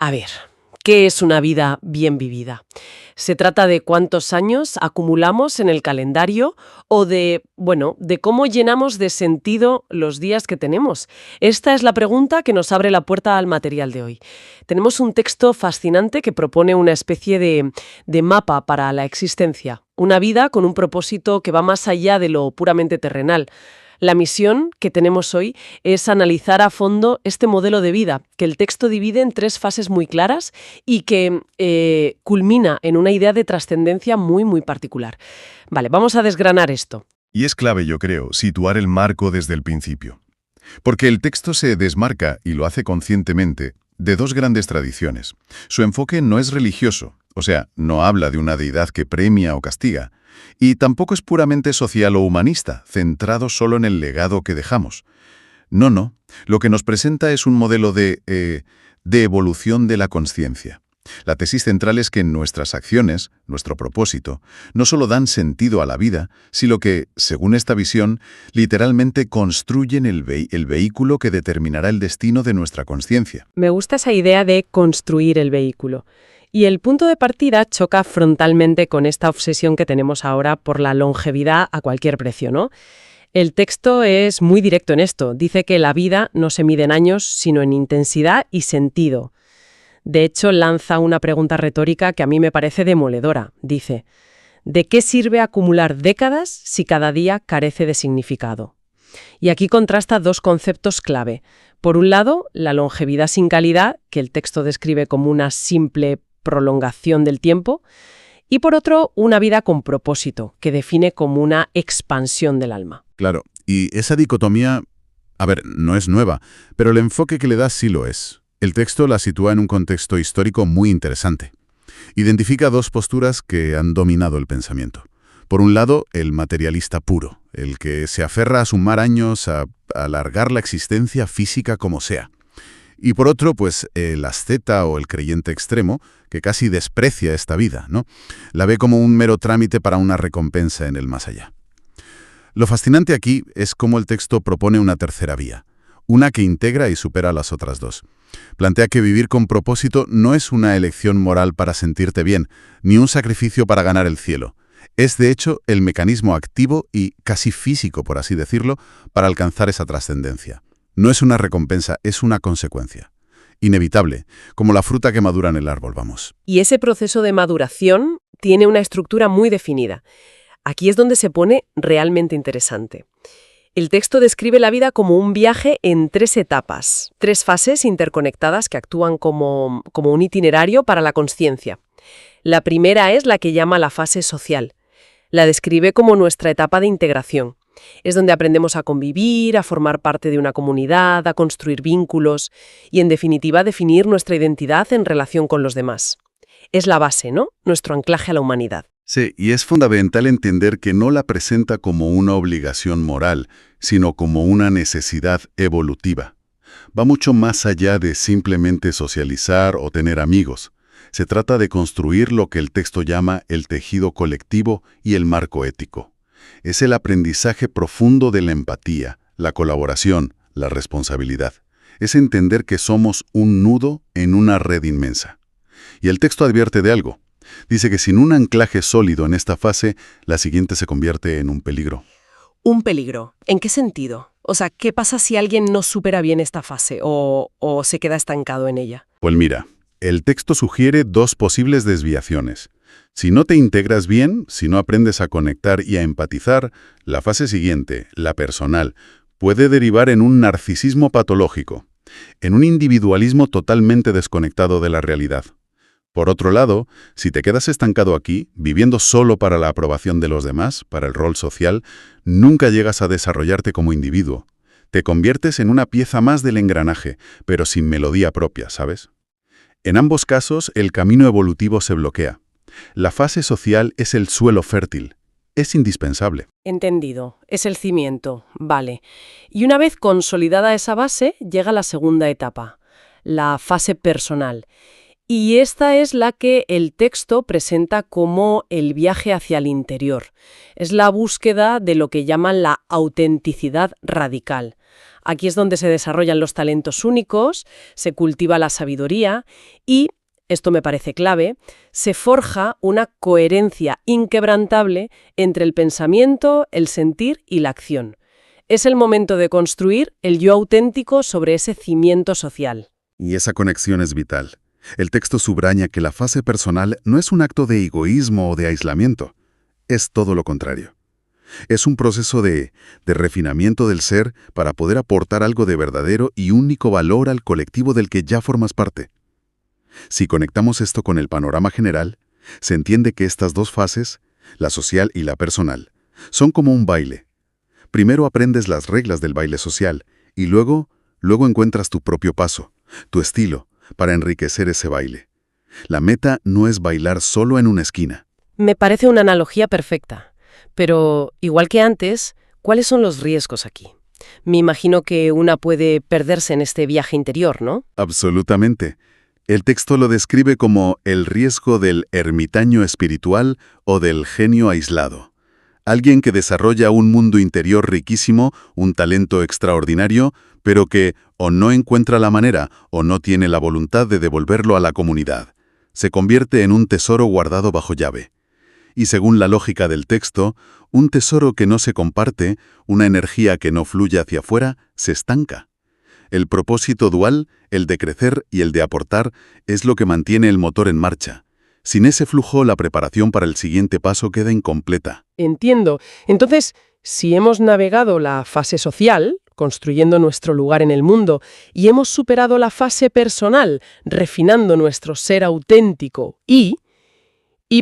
A ver, ¿qué es una vida bien vivida? ¿Se trata de cuántos años acumulamos en el calendario o de cómo llenamos de sentido los días que tenemos? Esta es la pregunta que nos abre la puerta al material de hoy. Tenemos un texto fascinante que propone una especie de mapa para la existencia, una vida con un propósito que va más allá de lo puramente terrenal. La misión que tenemos hoy es analizar a fondo este modelo de vida, que el texto divide en 3 fases muy claras y que culmina en una idea de trascendencia muy, muy particular. Vale, vamos a desgranar esto. Y es clave, yo creo, situar el marco desde el principio. Porque el texto se desmarca, y lo hace conscientemente, de 2 grandes tradiciones. Su enfoque no es religioso, o sea, no habla de una deidad que premia o castiga, y tampoco es puramente social o humanista, centrado solo en el legado que dejamos. No. Lo que nos presenta es un modelo de evolución de la consciencia. La tesis central es que nuestras acciones, nuestro propósito, no solo dan sentido a la vida, sino que, según esta visión, literalmente construyen el vehículo que determinará el destino de nuestra consciencia. Me gusta esa idea de construir el vehículo. Y el punto de partida choca frontalmente con esta obsesión que tenemos ahora por la longevidad a cualquier precio, ¿no? El texto es muy directo en esto. Dice que la vida no se mide en años, sino en intensidad y sentido. De hecho, lanza una pregunta retórica que a mí me parece demoledora. Dice, ¿de qué sirve acumular décadas si cada día carece de significado? Y aquí contrasta 2 conceptos clave. Por un lado, la longevidad sin calidad, que el texto describe como una simple prolongación del tiempo, y por otro, una vida con propósito, que define como una expansión del alma. Claro, y esa dicotomía, no es nueva, pero el enfoque que le da sí lo es. El texto la sitúa en un contexto histórico muy interesante. Identifica 2 posturas que han dominado el pensamiento. Por un lado, el materialista puro, el que se aferra a sumar años, a alargar la existencia física como sea. Y por otro, pues el asceta o el creyente extremo, que casi desprecia esta vida, ¿no? La ve como un mero trámite para una recompensa en el más allá. Lo fascinante aquí es cómo el texto propone una tercera vía, una que integra y supera las otras 2. Plantea que vivir con propósito no es una elección moral para sentirte bien, ni un sacrificio para ganar el cielo. Es, de hecho, el mecanismo activo y casi físico, por así decirlo, para alcanzar esa trascendencia. No es una recompensa, es una consecuencia. Inevitable, como la fruta que madura en el árbol, vamos. Y ese proceso de maduración tiene una estructura muy definida. Aquí es donde se pone realmente interesante. El texto describe la vida como un viaje en 3 etapas, 3 fases interconectadas que actúan como un itinerario para la consciencia. La primera es la que llama la fase social. La describe como nuestra etapa de integración. Es donde aprendemos a convivir, a formar parte de una comunidad, a construir vínculos y, en definitiva, a definir nuestra identidad en relación con los demás. Es la base, ¿no? Nuestro anclaje a la humanidad. Sí, y es fundamental entender que no la presenta como una obligación moral, sino como una necesidad evolutiva. Va mucho más allá de simplemente socializar o tener amigos. Se trata de construir lo que el texto llama el tejido colectivo y el marco ético. Es el aprendizaje profundo de la empatía, la colaboración, la responsabilidad. Es entender que somos un nudo en una red inmensa. Y el texto advierte de algo. Dice que sin un anclaje sólido en esta fase, la siguiente se convierte en un peligro. ¿Un peligro? ¿En qué sentido? O sea, ¿qué pasa si alguien no supera bien esta fase o se queda estancado en ella? Pues mira, el texto sugiere 2 posibles desviaciones. Si no te integras bien, si no aprendes a conectar y a empatizar, la fase siguiente, la personal, puede derivar en un narcisismo patológico, en un individualismo totalmente desconectado de la realidad. Por otro lado, si te quedas estancado aquí, viviendo solo para la aprobación de los demás, para el rol social, nunca llegas a desarrollarte como individuo. Te conviertes en una pieza más del engranaje, pero sin melodía propia, ¿sabes? En ambos casos, el camino evolutivo se bloquea. La fase social es el suelo fértil. Es indispensable. Entendido. Es el cimiento. Vale. Y una vez consolidada esa base, llega la segunda etapa, la fase personal. Y esta es la que el texto presenta como el viaje hacia el interior. Es la búsqueda de lo que llaman la autenticidad radical. Aquí es donde se desarrollan los talentos únicos, se cultiva la sabiduría y, esto me parece clave, se forja una coherencia inquebrantable entre el pensamiento, el sentir y la acción. Es el momento de construir el yo auténtico sobre ese cimiento social. Y esa conexión es vital. El texto subraya que la fase personal no es un acto de egoísmo o de aislamiento. Es todo lo contrario. Es un proceso de refinamiento del ser para poder aportar algo de verdadero y único valor al colectivo del que ya formas parte. Si conectamos esto con el panorama general, se entiende que estas dos fases, la social y la personal, son como un baile. Primero aprendes las reglas del baile social y luego encuentras tu propio paso, tu estilo, para enriquecer ese baile. La meta no es bailar solo en una esquina. Me parece una analogía perfecta. Pero, igual que antes, ¿cuáles son los riesgos aquí? Me imagino que una puede perderse en este viaje interior, ¿no? Absolutamente. El texto lo describe como el riesgo del ermitaño espiritual o del genio aislado. Alguien que desarrolla un mundo interior riquísimo, un talento extraordinario, pero que o no encuentra la manera o no tiene la voluntad de devolverlo a la comunidad. Se convierte en un tesoro guardado bajo llave. Y según la lógica del texto, un tesoro que no se comparte, una energía que no fluye hacia afuera, se estanca. El propósito dual, el de crecer y el de aportar, es lo que mantiene el motor en marcha. Sin ese flujo, la preparación para el siguiente paso queda incompleta. Entiendo. Entonces, si hemos navegado la fase social, construyendo nuestro lugar en el mundo, y hemos superado la fase personal, refinando nuestro ser auténtico y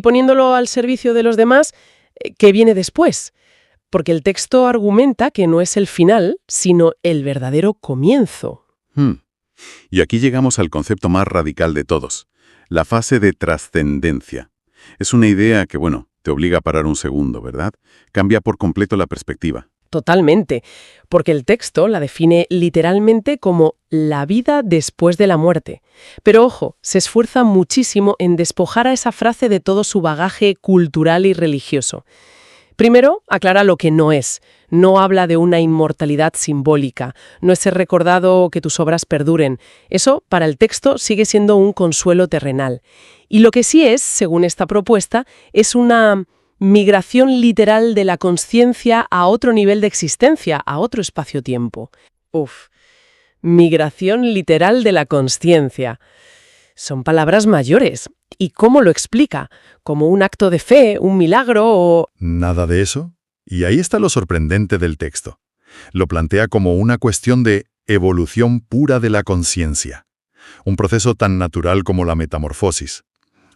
poniéndolo al servicio de los demás, ¿qué viene después? Porque el texto argumenta que no es el final, sino el verdadero comienzo. Y aquí llegamos al concepto más radical de todos, la fase de trascendencia. Es una idea que, te obliga a parar un segundo, ¿verdad? Cambia por completo la perspectiva. Totalmente, porque el texto la define literalmente como la vida después de la muerte. Pero ojo, se esfuerza muchísimo en despojar a esa frase de todo su bagaje cultural y religioso. Primero, aclara lo que no es. No habla de una inmortalidad simbólica, no es ser recordado o que tus obras perduren. Eso, para el texto, sigue siendo un consuelo terrenal. Y lo que sí es, según esta propuesta, es una migración literal de la consciencia a otro nivel de existencia, a otro espacio-tiempo. Migración literal de la consciencia. Son palabras mayores. ¿Y cómo lo explica? ¿Como un acto de fe, un milagro o...? Nada de eso. Y ahí está lo sorprendente del texto. Lo plantea como una cuestión de evolución pura de la conciencia. Un proceso tan natural como la metamorfosis.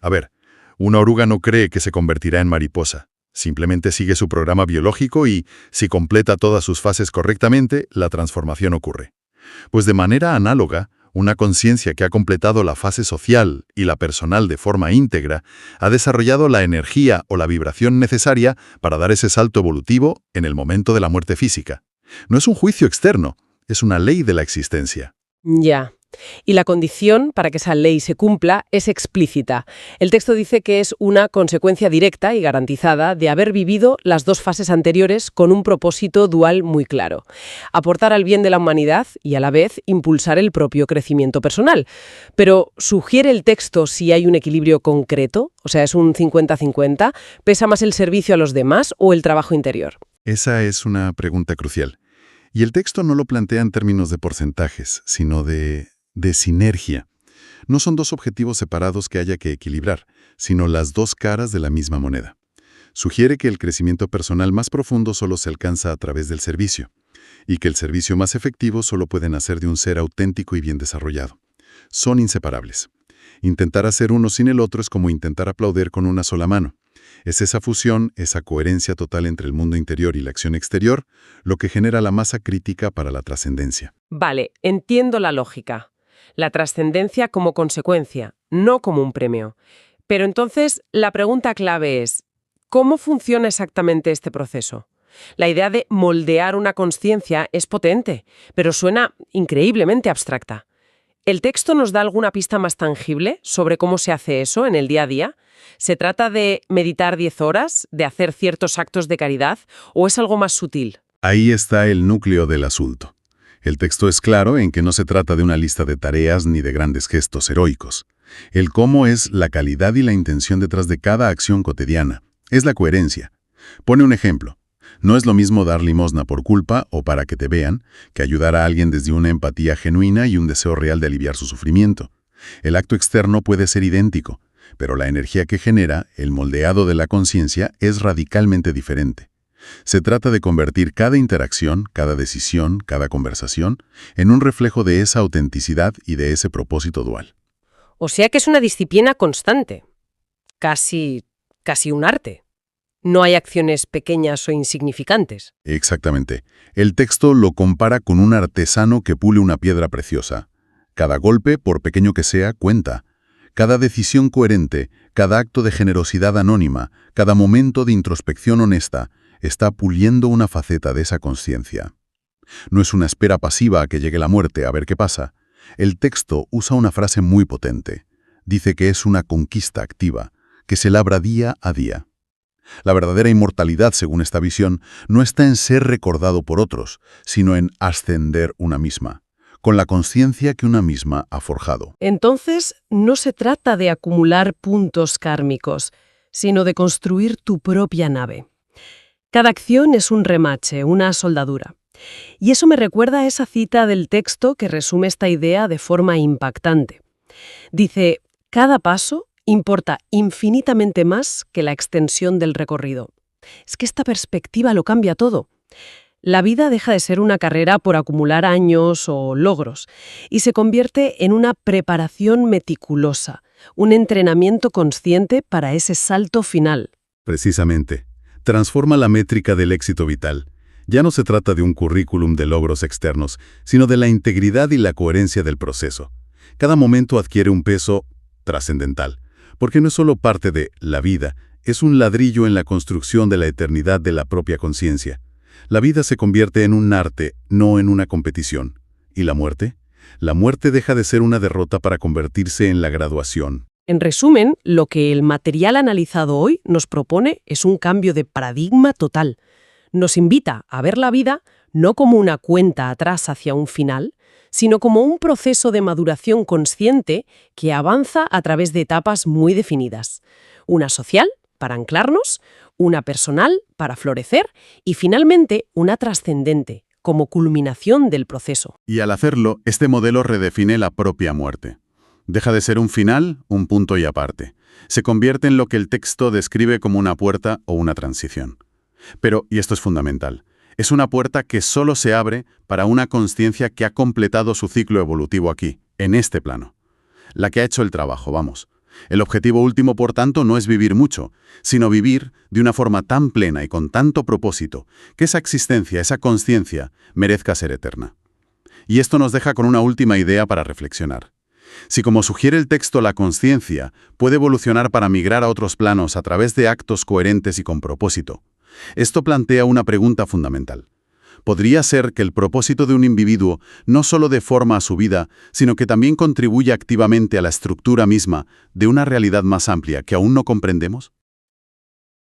A ver, una oruga no cree que se convertirá en mariposa. Simplemente sigue su programa biológico y, si completa todas sus fases correctamente, la transformación ocurre. Pues de manera análoga, una conciencia que ha completado la fase social y la personal de forma íntegra, ha desarrollado la energía o la vibración necesaria para dar ese salto evolutivo en el momento de la muerte física. No es un juicio externo, es una ley de la existencia. Ya. Y la condición para que esa ley se cumpla es explícita. El texto dice que es una consecuencia directa y garantizada de haber vivido las dos fases anteriores con un propósito dual muy claro. Aportar al bien de la humanidad y a la vez impulsar el propio crecimiento personal. Pero ¿sugiere el texto si hay un equilibrio concreto? O sea, ¿es un 50-50? ¿Pesa más el servicio a los demás o el trabajo interior? Esa es una pregunta crucial. Y el texto no lo plantea en términos de porcentajes, sino de sinergia. No son dos objetivos separados que haya que equilibrar, sino las dos caras de la misma moneda. Sugiere que el crecimiento personal más profundo solo se alcanza a través del servicio, y que el servicio más efectivo solo puede nacer de un ser auténtico y bien desarrollado. Son inseparables. Intentar hacer uno sin el otro es como intentar aplaudir con una sola mano. Es esa fusión, esa coherencia total entre el mundo interior y la acción exterior, lo que genera la masa crítica para la trascendencia. Vale, entiendo la lógica. La trascendencia como consecuencia, no como un premio. Pero entonces, la pregunta clave es, ¿cómo funciona exactamente este proceso? La idea de moldear una consciencia es potente, pero suena increíblemente abstracta. ¿El texto nos da alguna pista más tangible sobre cómo se hace eso en el día a día? ¿Se trata de meditar 10 horas, de hacer ciertos actos de caridad, o es algo más sutil? Ahí está el núcleo del asunto. El texto es claro en que no se trata de una lista de tareas ni de grandes gestos heroicos. El cómo es la calidad y la intención detrás de cada acción cotidiana. Es la coherencia. Pone un ejemplo. No es lo mismo dar limosna por culpa o para que te vean, que ayudar a alguien desde una empatía genuina y un deseo real de aliviar su sufrimiento. El acto externo puede ser idéntico, pero la energía que genera, el moldeado de la conciencia, es radicalmente diferente. Se trata de convertir cada interacción, cada decisión, cada conversación, en un reflejo de esa autenticidad y de ese propósito dual. O sea que es una disciplina constante, casi un arte. No hay acciones pequeñas o insignificantes. Exactamente. El texto lo compara con un artesano que pule una piedra preciosa. Cada golpe, por pequeño que sea, cuenta. Cada decisión coherente, cada acto de generosidad anónima, cada momento de introspección honesta, está puliendo una faceta de esa conciencia. No es una espera pasiva a que llegue la muerte a ver qué pasa. El texto usa una frase muy potente. Dice que es una conquista activa, que se labra día a día. La verdadera inmortalidad, según esta visión, no está en ser recordado por otros, sino en ascender una misma, con la conciencia que una misma ha forjado. Entonces, no se trata de acumular puntos kármicos, sino de construir tu propia nave. Cada acción es un remache, una soldadura. Y eso me recuerda a esa cita del texto que resume esta idea de forma impactante. Dice, cada paso importa infinitamente más que la extensión del recorrido. Es que esta perspectiva lo cambia todo. La vida deja de ser una carrera por acumular años o logros y se convierte en una preparación meticulosa, un entrenamiento consciente para ese salto final. Precisamente. Transforma la métrica del éxito vital. Ya no se trata de un currículum de logros externos, sino de la integridad y la coherencia del proceso. Cada momento adquiere un peso trascendental, porque no es solo parte de la vida, es un ladrillo en la construcción de la eternidad de la propia conciencia. La vida se convierte en un arte, no en una competición. ¿Y la muerte? La muerte deja de ser una derrota para convertirse en la graduación. En resumen, lo que el material analizado hoy nos propone es un cambio de paradigma total. Nos invita a ver la vida no como una cuenta atrás hacia un final, sino como un proceso de maduración consciente que avanza a través de etapas muy definidas. Una social, para anclarnos, una personal, para florecer, y finalmente una trascendente, como culminación del proceso. Y al hacerlo, este modelo redefine la propia muerte. Deja de ser un final, un punto y aparte. Se convierte en lo que el texto describe como una puerta o una transición. Pero, y esto es fundamental, es una puerta que solo se abre para una conciencia que ha completado su ciclo evolutivo aquí, en este plano. La que ha hecho el trabajo, vamos. El objetivo último, por tanto, no es vivir mucho, sino vivir de una forma tan plena y con tanto propósito, que esa existencia, esa conciencia, merezca ser eterna. Y esto nos deja con una última idea para reflexionar. Si, como sugiere el texto, la conciencia puede evolucionar para migrar a otros planos a través de actos coherentes y con propósito, esto plantea una pregunta fundamental. ¿Podría ser que el propósito de un individuo no solo dé forma a su vida, sino que también contribuya activamente a la estructura misma de una realidad más amplia que aún no comprendemos?